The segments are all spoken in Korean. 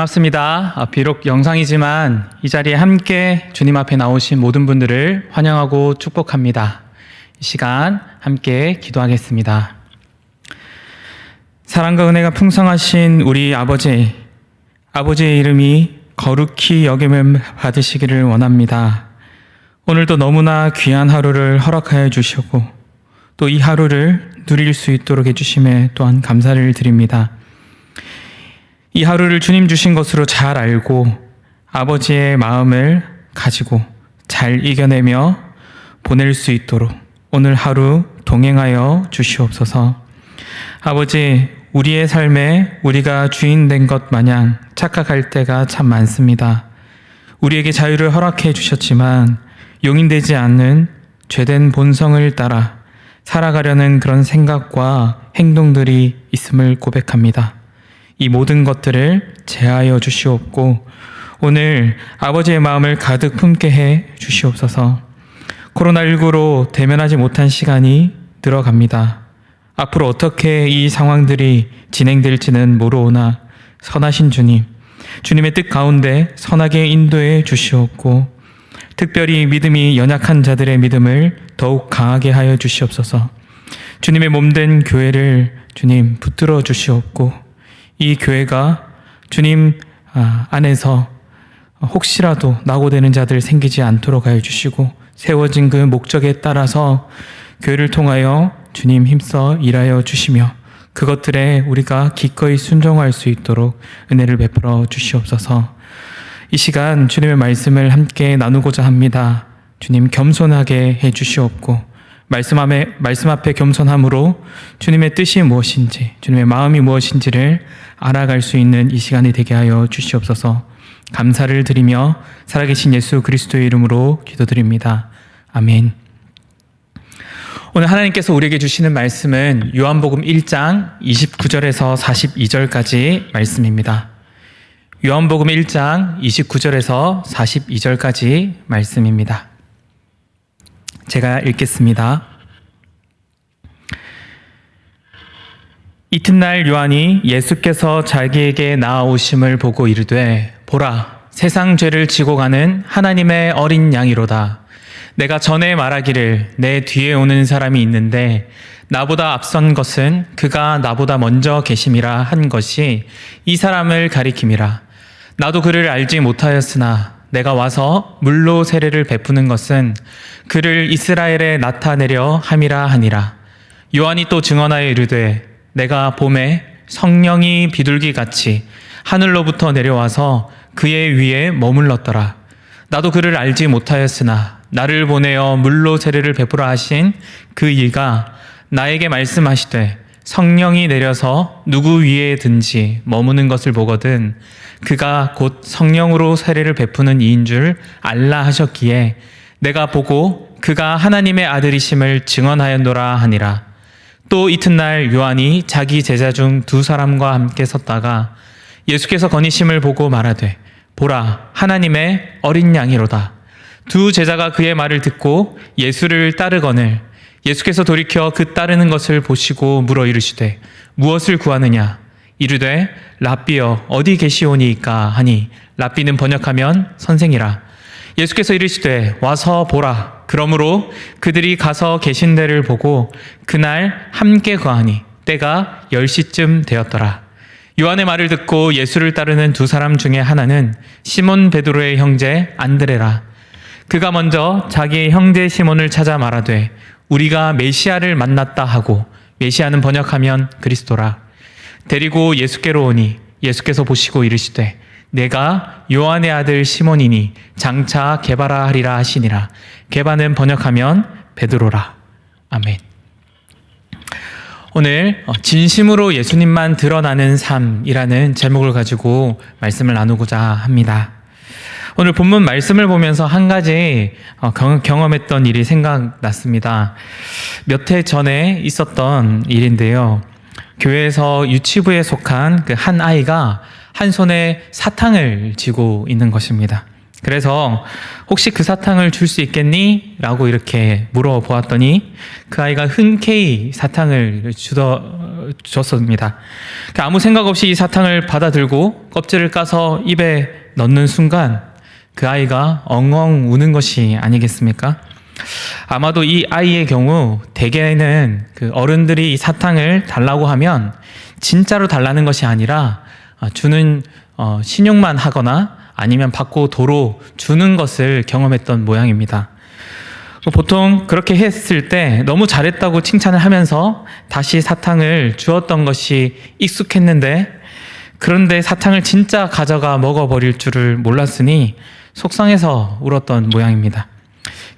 반갑습니다. 비록 영상이지만 이 자리에 함께 주님 앞에 나오신 모든 분들을 환영하고 축복합니다. 이 시간 함께 기도하겠습니다. 사랑과 은혜가 풍성하신 우리 아버지의 이름이 거룩히 여김을 받으시기를 원합니다. 오늘도 너무나 귀한 하루를 허락하여 주시고 또 이 하루를 누릴 수 있도록 해주심에 또한 감사를 드립니다. 이 하루를 주님 주신 것으로 잘 알고 아버지의 마음을 가지고 잘 이겨내며 보낼 수 있도록 오늘 하루 동행하여 주시옵소서. 아버지, 우리의 삶에 우리가 주인 된 것 마냥 착각할 때가 참 많습니다. 우리에게 자유를 허락해 주셨지만 용인되지 않는 죄된 본성을 따라 살아가려는 그런 생각과 행동들이 있음을 고백합니다. 이 모든 것들을 제하여 주시옵고 오늘 아버지의 마음을 가득 품게 해 주시옵소서. 코로나19로 대면하지 못한 시간이 들어갑니다. 앞으로 어떻게 이 상황들이 진행될지는 모르오나 선하신 주님, 주님의 뜻 가운데 선하게 인도해 주시옵고 특별히 믿음이 연약한 자들의 믿음을 더욱 강하게 하여 주시옵소서. 주님의 몸된 교회를 주님 붙들어 주시옵고 이 교회가 주님 안에서 혹시라도 낙오되는 자들 생기지 않도록 하여 주시고 세워진 그 목적에 따라서 교회를 통하여 주님 힘써 일하여 주시며 그것들에 우리가 기꺼이 순종할 수 있도록 은혜를 베풀어 주시옵소서. 이 시간 주님의 말씀을 함께 나누고자 합니다. 주님 겸손하게 해 주시옵고 말씀 앞에 겸손함으로 주님의 뜻이 무엇인지 주님의 마음이 무엇인지를 알아갈 수 있는 이 시간이 되게 하여 주시옵소서. 감사를 드리며 살아계신 예수 그리스도의 이름으로 기도드립니다. 아멘. 오늘 하나님께서 우리에게 주시는 말씀은 요한복음 1장 29절에서 42절까지 말씀입니다. 요한복음 1장 29절에서 42절까지 말씀입니다. 제가 읽겠습니다. 이튿날 요한이 예수께서 자기에게 나아오심을 보고 이르되 보라, 세상 죄를 지고 가는 하나님의 어린 양이로다. 내가 전에 말하기를 내 뒤에 오는 사람이 있는데 나보다 앞선 것은 그가 나보다 먼저 계심이라 한 것이 이 사람을 가리킴이라. 나도 그를 알지 못하였으나 내가 와서 물로 세례를 베푸는 것은 그를 이스라엘에 나타내려 함이라 하니라. 요한이 또 증언하여 이르되 내가 봄에 성령이 비둘기같이 하늘로부터 내려와서 그의 위에 머물렀더라. 나도 그를 알지 못하였으나 나를 보내어 물로 세례를 베푸라 하신 그 이가 나에게 말씀하시되 성령이 내려서 누구 위에든지 머무는 것을 보거든 그가 곧 성령으로 세례를 베푸는 이인 줄 알라 하셨기에 내가 보고 그가 하나님의 아들이심을 증언하였노라 하니라. 또 이튿날 요한이 자기 제자 중 두 사람과 함께 섰다가 예수께서 거니심을 보고 말하되 보라, 하나님의 어린 양이로다. 두 제자가 그의 말을 듣고 예수를 따르거늘 예수께서 돌이켜 그 따르는 것을 보시고 물어 이르시되 무엇을 구하느냐? 이르되 랍비여 어디 계시오니이까 하니 랍비는 번역하면 선생이라. 예수께서 이르시되 와서 보라. 그러므로 그들이 가서 계신 데를 보고 그날 함께 거하니 때가 10시쯤 되었더라. 요한의 말을 듣고 예수를 따르는 두 사람 중에 하나는 시몬 베드로의 형제 안드레라. 그가 먼저 자기의 형제 시몬을 찾아 말하되 우리가 메시아를 만났다 하고 메시아는 번역하면 그리스도라. 데리고 예수께로 오니 예수께서 보시고 이르시되 내가 요한의 아들 시몬이니 장차 게바라 하리라 하시니라. 게바는 번역하면 베드로라. 아멘. 오늘 진심으로 예수님만 드러나는 삶이라는 제목을 가지고 말씀을 나누고자 합니다. 오늘 본문 말씀을 보면서 한 가지 경험했던 일이 생각났습니다. 몇 해 전에 있었던 일인데요. 교회에서 유치부에 속한 그 한 아이가 한 손에 사탕을 쥐고 있는 것입니다. 그래서 혹시 그 사탕을 줄 수 있겠니? 라고 이렇게 물어보았더니 그 아이가 흔쾌히 사탕을 줬습니다. 아무 생각 없이 이 사탕을 받아들고 껍질을 까서 입에 넣는 순간 그 아이가 엉엉 우는 것이 아니겠습니까? 아마도 이 아이의 경우 대개는 그 어른들이 이 사탕을 달라고 하면 진짜로 달라는 것이 아니라 주는 신용만 하거나 아니면 받고 도로 주는 것을 경험했던 모양입니다. 보통 그렇게 했을 때 너무 잘했다고 칭찬을 하면서 다시 사탕을 주었던 것이 익숙했는데, 그런데 사탕을 진짜 가져가 먹어버릴 줄을 몰랐으니 속상해서 울었던 모양입니다.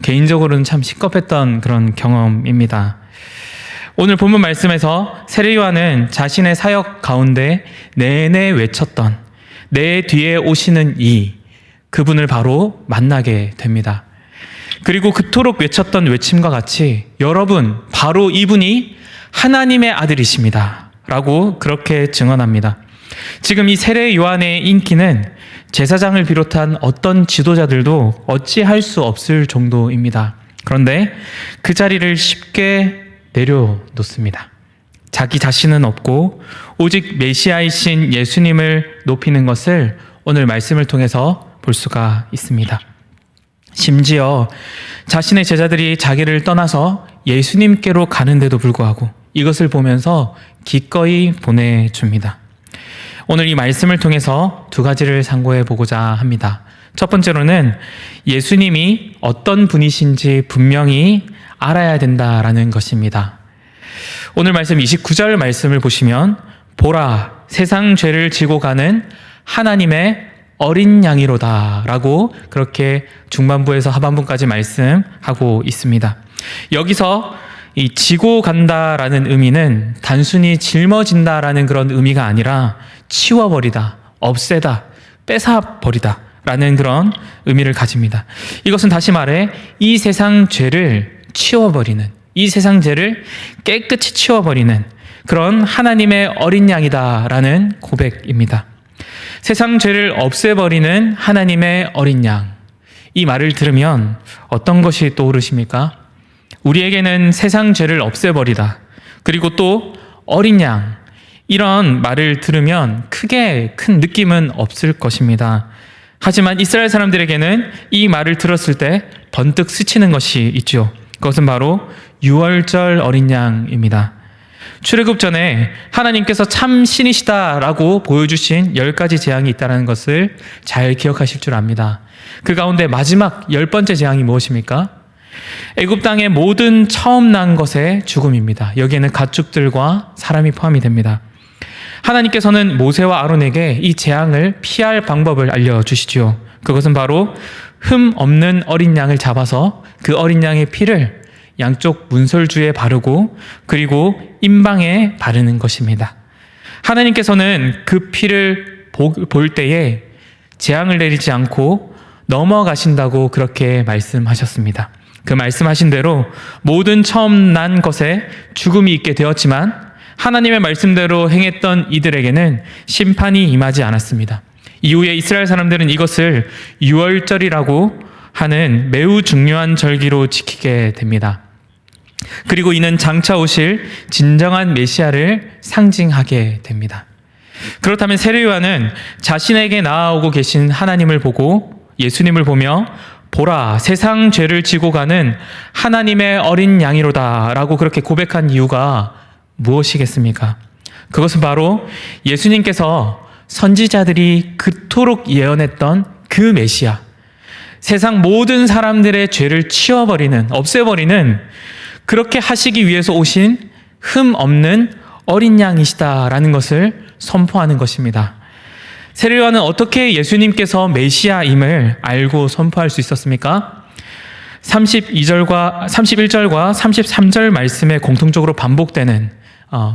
개인적으로는 참 시겁했던 그런 경험입니다. 오늘 본문 말씀에서 세례요한은 자신의 사역 가운데 내내 외쳤던 내 뒤에 오시는 그분을 바로 만나게 됩니다. 그리고 그토록 외쳤던 외침과 같이 여러분, 바로 이분이 하나님의 아들이십니다 라고 그렇게 증언합니다. 지금 이 세례 요한의 인기는 제사장을 비롯한 어떤 지도자들도 어찌할 수 없을 정도입니다. 그런데 그 자리를 쉽게 내려놓습니다. 자기 자신은 없고 오직 메시아이신 예수님을 높이는 것을 오늘 말씀을 통해서 볼 수가 있습니다. 심지어 자신의 제자들이 자기를 떠나서 예수님께로 가는데도 불구하고 이것을 보면서 기꺼이 보내줍니다. 오늘 이 말씀을 통해서 두 가지를 상고해 보고자 합니다. 첫 번째로는 예수님이 어떤 분이신지 분명히 알아야 된다라는 것입니다. 오늘 말씀 29절 말씀을 보시면 보라, 세상 죄를 지고 가는 하나님의 어린 양이로다 라고 그렇게 중반부에서 하반부까지 말씀하고 있습니다. 여기서 이 지고 간다라는 의미는 단순히 짊어진다라는 그런 의미가 아니라 치워버리다, 없애다, 뺏어버리다 라는 그런 의미를 가집니다. 이것은 다시 말해 이 세상 죄를 치워버리는, 이 세상 죄를 깨끗이 치워버리는 그런 하나님의 어린 양이다라는 고백입니다. 세상 죄를 없애버리는 하나님의 어린 양, 이 말을 들으면 어떤 것이 떠오르십니까? 우리에게는 세상 죄를 없애버리다, 그리고 또 어린 양, 이런 말을 들으면 크게 큰 느낌은 없을 것입니다. 하지만 이스라엘 사람들에게는 이 말을 들었을 때 번뜩 스치는 것이 있죠. 그것은 바로 유월절 어린 양입니다. 출애굽 전에 하나님께서 참 신이시다라고 보여주신 10가지 재앙이 있다는 것을 잘 기억하실 줄 압니다. 그 가운데 마지막 10번째 재앙이 무엇입니까? 애굽 땅의 모든 처음 난 것의 죽음입니다. 여기에는 가축들과 사람이 포함이 됩니다. 하나님께서는 모세와 아론에게 이 재앙을 피할 방법을 알려주시죠. 그것은 바로 흠 없는 어린 양을 잡아서 그 어린 양의 피를 양쪽 문설주에 바르고 그리고 임방에 바르는 것입니다. 하나님께서는 그 피를 볼 때에 재앙을 내리지 않고 넘어가신다고 그렇게 말씀하셨습니다. 그 말씀하신 대로 모든 처음 난 것에 죽음이 있게 되었지만 하나님의 말씀대로 행했던 이들에게는 심판이 임하지 않았습니다. 이후에 이스라엘 사람들은 이것을 유월절이라고 하는 매우 중요한 절기로 지키게 됩니다. 그리고 이는 장차 오실 진정한 메시아를 상징하게 됩니다. 그렇다면 세례 요한은 자신에게 나아오고 계신 하나님을 보고 예수님을 보며 보라, 세상 죄를 지고 가는 하나님의 어린 양이로다 라고 그렇게 고백한 이유가 무엇이겠습니까? 그것은 바로 예수님께서 선지자들이 그토록 예언했던 그 메시아, 세상 모든 사람들의 죄를 치워버리는, 없애버리는, 그렇게 하시기 위해서 오신 흠 없는 어린 양이시다라는 것을 선포하는 것입니다. 세례 요한은 어떻게 예수님께서 메시아임을 알고 선포할 수 있었습니까? 31절과 33절 말씀에 공통적으로 반복되는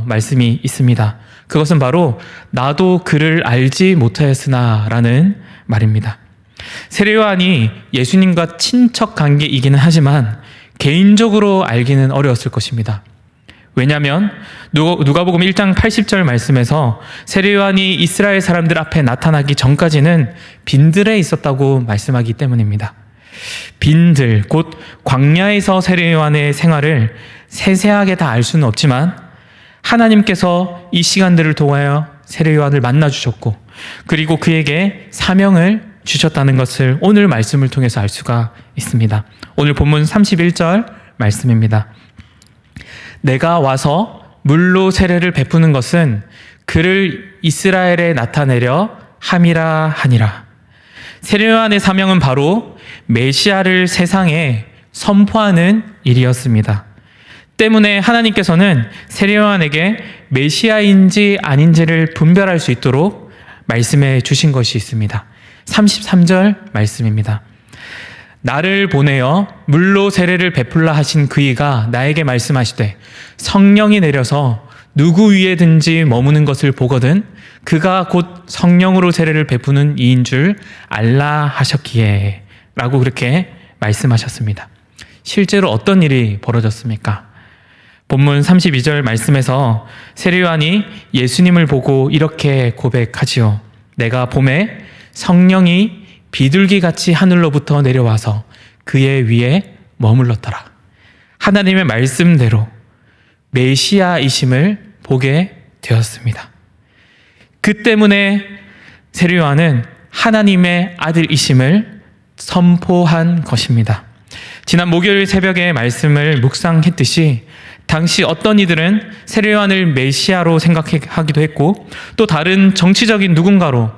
말씀이 있습니다. 그것은 바로 나도 그를 알지 못하였으나 라는 말입니다. 세례 요한이 예수님과 친척 관계이기는 하지만 개인적으로 알기는 어려웠을 것입니다. 왜냐하면 누가복음 1장 80절 말씀에서 세례 요한이 이스라엘 사람들 앞에 나타나기 전까지는 빈들에 있었다고 말씀하기 때문입니다. 빈들, 곧 광야에서 세례 요한의 생활을 세세하게 다 알 수는 없지만 하나님께서 이 시간들을 통하여 세례 요한을 만나 주셨고, 그리고 그에게 사명을 주셨다는 것을 오늘 말씀을 통해서 알 수가 있습니다. 오늘 본문 31절 말씀입니다. 내가 와서 물로 세례를 베푸는 것은 그를 이스라엘에 나타내려 함이라 하니라. 세례 요한의 사명은 바로 메시아를 세상에 선포하는 일이었습니다. 때문에 하나님께서는 세례 요한에게 메시아인지 아닌지를 분별할 수 있도록 말씀해 주신 것이 있습니다. 33절 말씀입니다. 나를 보내어 물로 세례를 베풀라 하신 그이가 나에게 말씀하시되 성령이 내려서 누구 위에든지 머무는 것을 보거든 그가 곧 성령으로 세례를 베푸는 이인 줄 알라 하셨기에 라고 그렇게 말씀하셨습니다. 실제로 어떤 일이 벌어졌습니까? 본문 32절 말씀에서 세례 요한이 예수님을 보고 이렇게 고백하지요. 내가 봄에 성령이 비둘기같이 하늘로부터 내려와서 그의 위에 머물렀더라. 하나님의 말씀대로 메시아이심을 보게 되었습니다. 그 때문에 세례 요한은 하나님의 아들이심을 선포한 것입니다. 지난 목요일 새벽에 말씀을 묵상했듯이 당시 어떤 이들은 세례 요한을 메시아로 생각하기도 했고 또 다른 정치적인 누군가로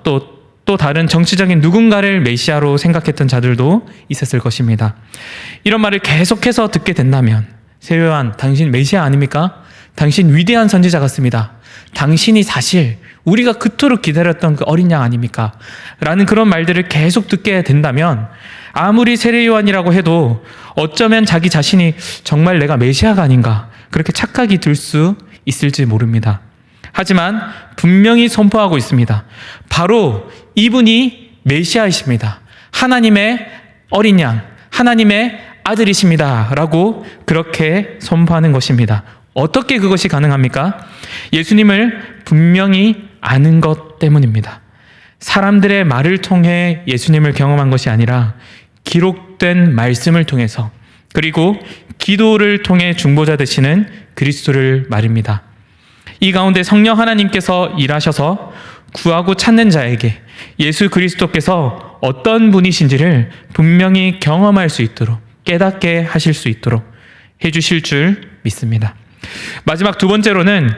또 다른 정치적인 누군가를 메시아로 생각했던 자들도 있었을 것입니다. 이런 말을 계속해서 듣게 된다면 세례 요한, 당신 메시아 아닙니까? 당신 위대한 선지자 같습니다. 당신이 사실 우리가 그토록 기다렸던 그 어린 양 아닙니까? 라는 그런 말들을 계속 듣게 된다면 아무리 세례 요한이라고 해도 어쩌면 자기 자신이 정말 내가 메시아가 아닌가 그렇게 착각이 들 수 있을지 모릅니다. 하지만 분명히 선포하고 있습니다. 바로 이분이 메시아이십니다. 하나님의 어린 양, 하나님의 아들이십니다. 라고 그렇게 선포하는 것입니다. 어떻게 그것이 가능합니까? 예수님을 분명히 아는 것 때문입니다. 사람들의 말을 통해 예수님을 경험한 것이 아니라 기록된 말씀을 통해서 그리고 기도를 통해 중보자 되시는 그리스도를 말입니다. 이 가운데 성령 하나님께서 일하셔서 구하고 찾는 자에게 예수 그리스도께서 어떤 분이신지를 분명히 경험할 수 있도록 깨닫게 하실 수 있도록 해주실 줄 믿습니다. 마지막 두 번째로는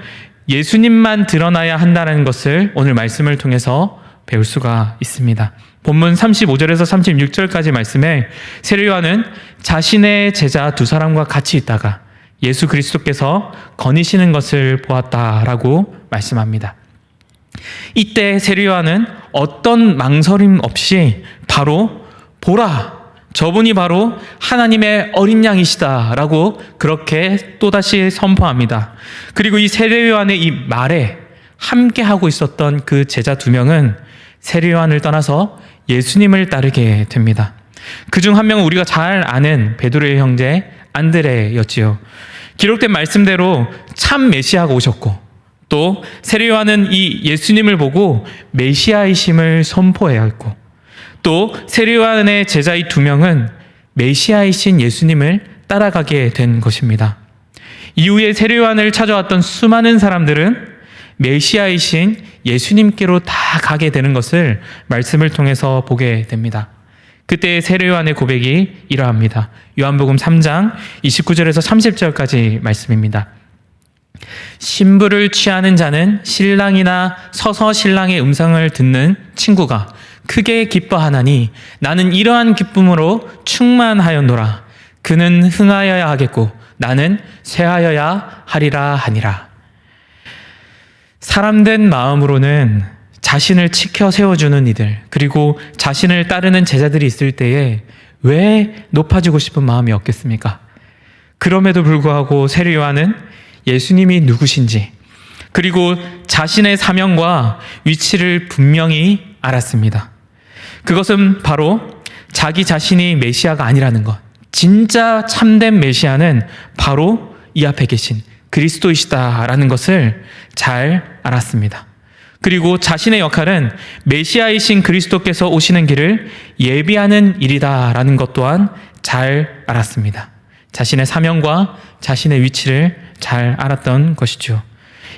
예수님만 드러나야 한다는 것을 오늘 말씀을 통해서 배울 수가 있습니다. 본문 35절에서 36절까지 말씀에 세례 요한은 자신의 제자 두 사람과 같이 있다가 예수 그리스도께서 거니시는 것을 보았다라고 말씀합니다. 이때 세례 요한은 어떤 망설임 없이 바로 보라, 저분이 바로 하나님의 어린 양이시다라고 그렇게 또다시 선포합니다. 그리고 이 세례 요한의 이 말에 함께하고 있었던 그 제자 두 명은 세례 요한을 떠나서 예수님을 따르게 됩니다. 그중 한 명은 우리가 잘 아는 베드로의 형제 안드레였지요. 기록된 말씀대로 참 메시아가 오셨고 또 세례 요한은 이 예수님을 보고 메시아이심을 선포해야 했고 또 세례 요한의 제자 이 두 명은 메시아이신 예수님을 따라가게 된 것입니다. 이후에 세례 요한을 찾아왔던 수많은 사람들은 메시아이신 예수님께로 다 가게 되는 것을 말씀을 통해서 보게 됩니다. 그때 세례 요한의 고백이 이러합니다. 요한복음 3장 29절에서 30절까지 말씀입니다. 신부를 취하는 자는 신랑이나 서서 신랑의 음성을 듣는 친구가 크게 기뻐하나니 나는 이러한 기쁨으로 충만하였노라. 그는 흥하여야 하겠고 나는 쇠하여야 하리라 하니라. 사람된 마음으로는 자신을 지켜 세워주는 이들 그리고 자신을 따르는 제자들이 있을 때에 왜 높아지고 싶은 마음이 없겠습니까? 그럼에도 불구하고 세례 요한은 예수님이 누구신지 그리고 자신의 사명과 위치를 분명히 알았습니다. 그것은 바로 자기 자신이 메시아가 아니라는 것, 진짜 참된 메시아는 바로 이 앞에 계신 그리스도이시다라는 것을 잘 알았습니다. 그리고 자신의 역할은 메시아이신 그리스도께서 오시는 길을 예비하는 일이다라는 것 또한 잘 알았습니다. 자신의 사명과 자신의 위치를 잘 알았던 것이죠.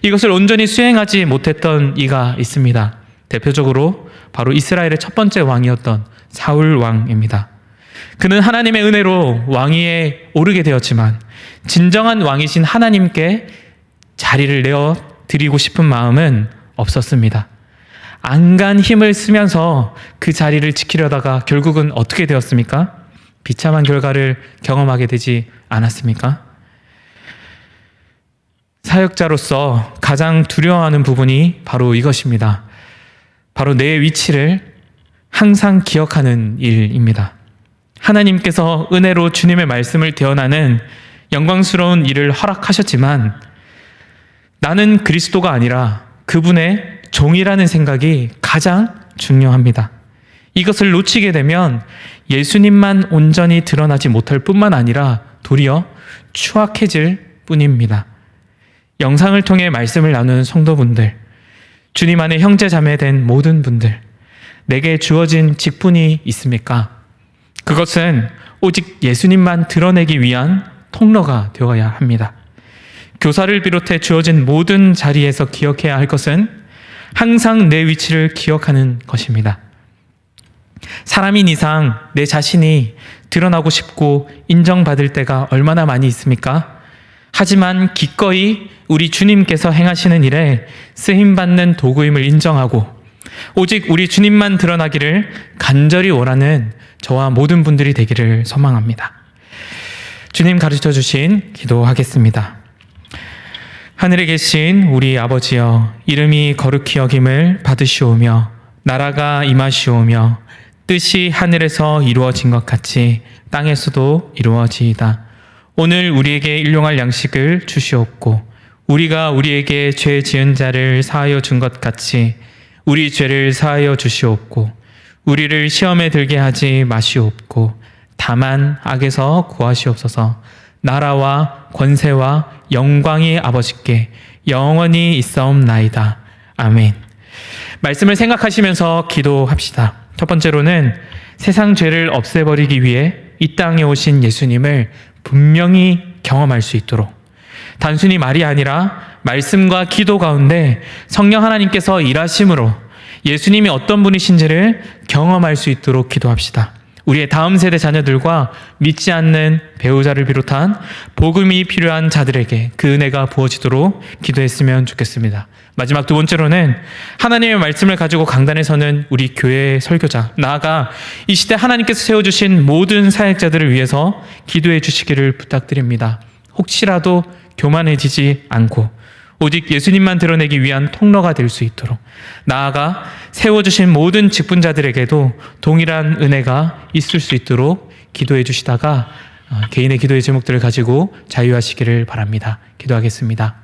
이것을 온전히 수행하지 못했던 이가 있습니다. 대표적으로 바로 이스라엘의 첫 번째 왕이었던 사울 왕입니다. 그는 하나님의 은혜로 왕위에 오르게 되었지만 진정한 왕이신 하나님께 자리를 내어 드리고 싶은 마음은 없었습니다. 안간 힘을 쓰면서 그 자리를 지키려다가 결국은 어떻게 되었습니까? 비참한 결과를 경험하게 되지 않았습니까? 사역자로서 가장 두려워하는 부분이 바로 이것입니다. 바로 내 위치를 항상 기억하는 일입니다. 하나님께서 은혜로 주님의 말씀을 대언하는 영광스러운 일을 허락하셨지만 나는 그리스도가 아니라 그분의 종이라는 생각이 가장 중요합니다. 이것을 놓치게 되면 예수님만 온전히 드러나지 못할 뿐만 아니라 도리어 추악해질 뿐입니다. 영상을 통해 말씀을 나누는 성도분들, 주님 안에 형제 자매 된 모든 분들, 내게 주어진 직분이 있습니까? 그것은 오직 예수님만 드러내기 위한 통로가 되어야 합니다. 교사를 비롯해 주어진 모든 자리에서 기억해야 할 것은 항상 내 위치를 기억하는 것입니다. 사람인 이상 내 자신이 드러나고 싶고 인정받을 때가 얼마나 많이 있습니까? 하지만 기꺼이 우리 주님께서 행하시는 일에 쓰임받는 도구임을 인정하고 오직 우리 주님만 드러나기를 간절히 원하는 저와 모든 분들이 되기를 소망합니다. 주님 가르쳐 주신 기도하겠습니다. 하늘에 계신 우리 아버지여, 이름이 거룩히 여김을 받으시오며 나라가 임하시오며 뜻이 하늘에서 이루어진 것 같이 땅에서도 이루어지이다. 오늘 우리에게 일용할 양식을 주시옵고 우리가 우리에게 죄 지은 자를 사하여 준 것 같이 우리 죄를 사하여 주시옵고 우리를 시험에 들게 하지 마시옵고 다만 악에서 구하시옵소서. 나라와 권세와 영광이 아버지께 영원히 있사옵나이다. 아멘. 말씀을 생각하시면서 기도합시다. 첫 번째로는 세상 죄를 없애버리기 위해 이 땅에 오신 예수님을 분명히 경험할 수 있도록, 단순히 말이 아니라 말씀과 기도 가운데 성령 하나님께서 일하심으로 예수님이 어떤 분이신지를 경험할 수 있도록 기도합시다. 우리의 다음 세대 자녀들과 믿지 않는 배우자를 비롯한 복음이 필요한 자들에게 그 은혜가 부어지도록 기도했으면 좋겠습니다. 마지막 두 번째로는 하나님의 말씀을 가지고 강단에 서는 우리 교회의 설교자, 나아가 이 시대 하나님께서 세워주신 모든 사역자들을 위해서 기도해 주시기를 부탁드립니다. 혹시라도 교만해지지 않고 오직 예수님만 드러내기 위한 통로가 될 수 있도록, 나아가 세워주신 모든 직분자들에게도 동일한 은혜가 있을 수 있도록 기도해 주시다가 개인의 기도의 제목들을 가지고 자유하시기를 바랍니다. 기도하겠습니다.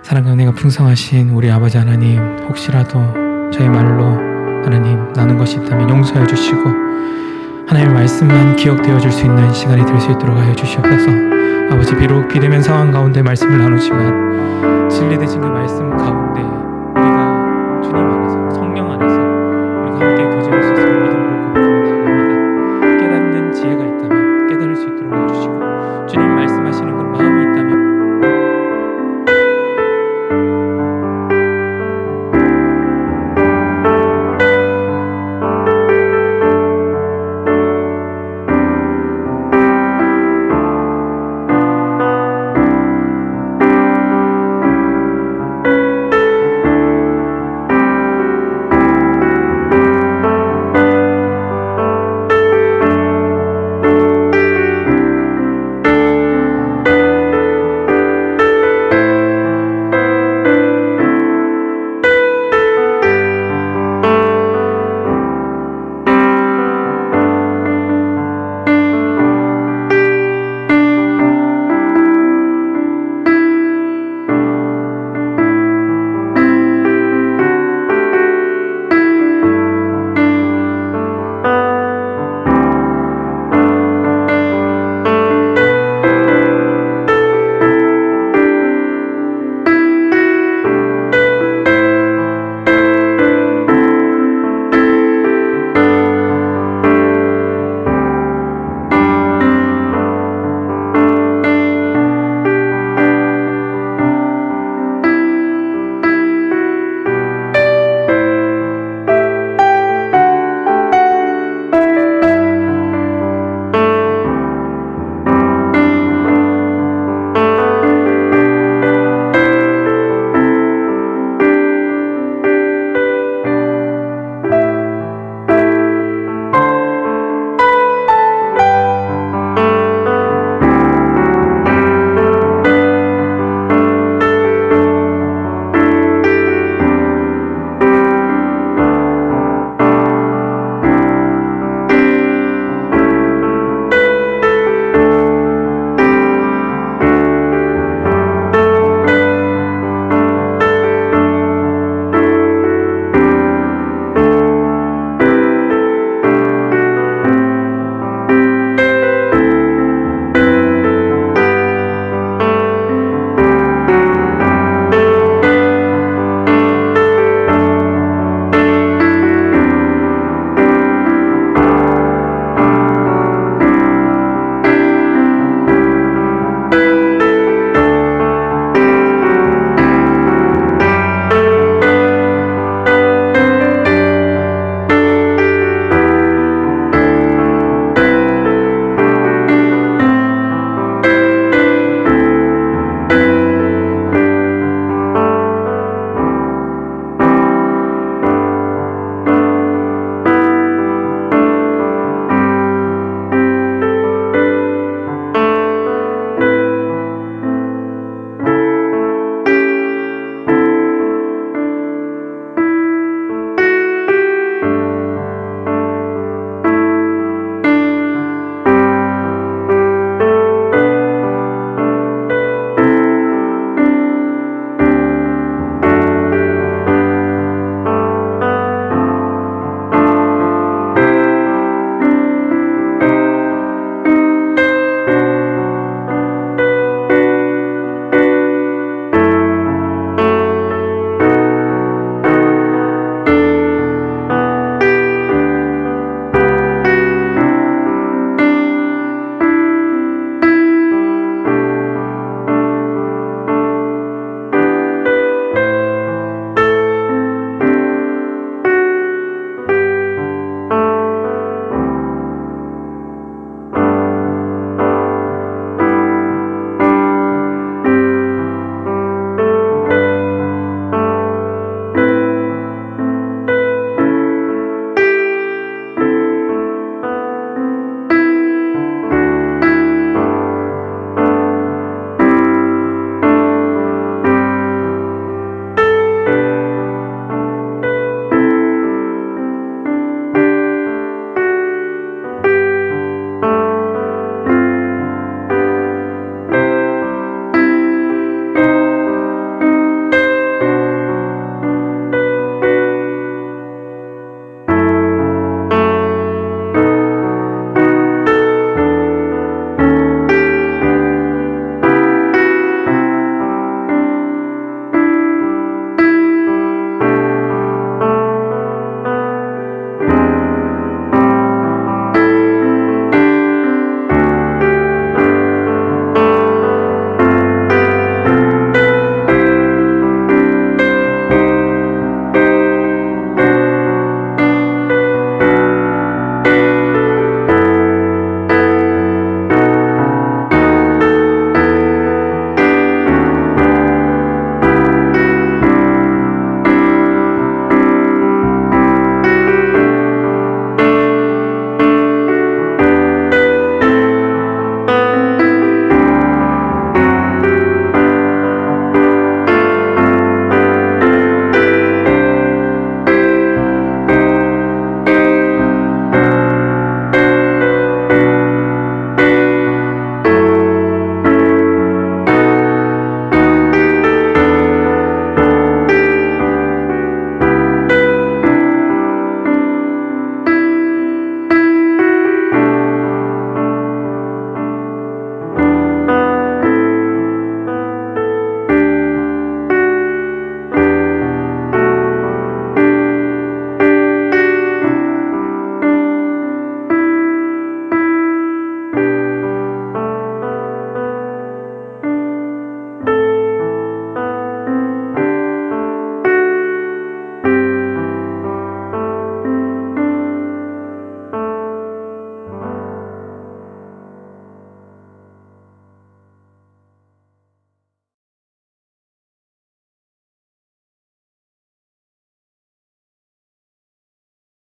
사랑과 은혜가 풍성하신 우리 아버지 하나님, 혹시라도 저희 말로 하나님 나눈 것이 있다면 용서해 주시고 하나님의 말씀만 기억되어질 수 있는 시간이 될 수 있도록 하여 주시옵소서. 아버지, 비록 비대면 상황 가운데 말씀을 나누지만 진리되신 그 말씀 가운데